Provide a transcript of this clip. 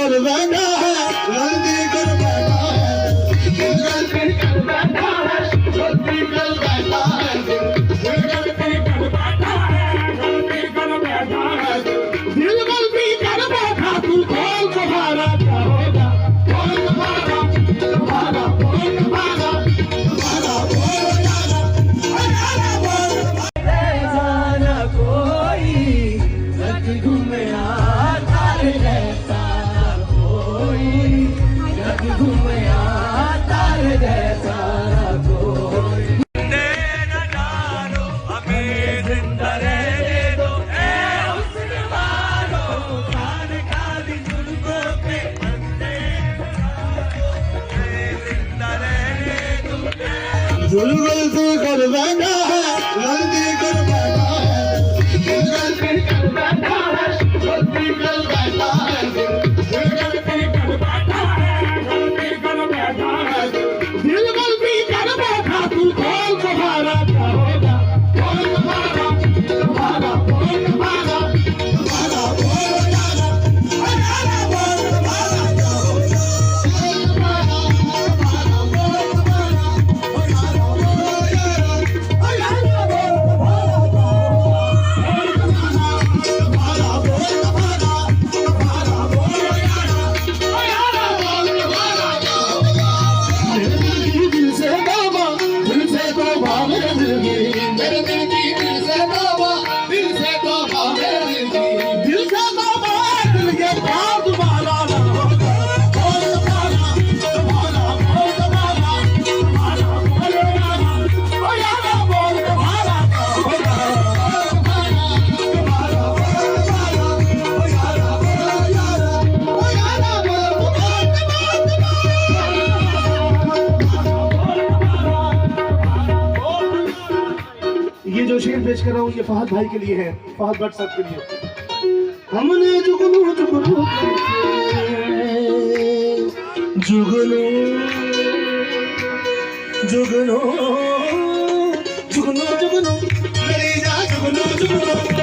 कर बैठा है, गलती कर बैठा है, गलती कर बैठा है, गलती कर बैठा है, गलती कर बैठा है, गलती कर बैठा है, दिल गलती कर बैठा। तू कौन तुम्हारा क्या होगा, कौन तुम्हारा तुम्हारा कौन तुम्हारा तुम्हारा बोल जाना जाना कोई रख घूमे तारे जैसा कोई, रख घूमे तारे जैसा कोई। दे न डालो हमें जिंदा रहने दो, ए हुस्न वालो कान खाली जुल्फों पे अंधे जिंदा रहने दो। गलती कर बैठा है, गलती कर बैठा है, गलती कर बैठा है, गलती कर बैठा है, गलती कर बैठा है, गलती कर बैठा है, दिल गलती कर बैठा। तू कौन तुम्हारा क्या होगा, कौन तुम्हारा तुम्हारा कौन तुम्हारा तुम्हारा बोल जाना तुम्हारा बोल तुम्हारा क्या होगा, कौन तुम्हारा तुम्हारा बोल तुम्हारा तुम्हारा बोल यारा यारा बोल तुम्हारा क्या होगा, कौन तुम्हारा तुम्हारा बोल तुम्हारा तुम्हारा बोल यारा यारा बोल तुम्हारा क्या होगा। मेरे दिल की दिल से तौबा, दिल से तौबा मेरे दिल की, मेरे दिल की दिल से तौबा, दिल से तौबा मेरे दिल की, दिल से तौबा दिल के प्यार तुम्हारा ना होगा, कौन तुम्हारा तुम्हारा बोल तुम्हारा तुम्हारा बोल यारा ओ यारा बोल तुम्हारा क्या होगा, तुम्हारा तुम्हारा बोल तुम्हारा ओ यारा बोल यारा ओ यारा बोल ये जो शेर पेश कर रहा हूँ ये फहद भाई के लिए है, फहद भट्ट साहब के लिए। हमने जुगनू जुगनू जुगनू जुगनू जुगनू जुगनू मेरी जा जुगनू जुगनू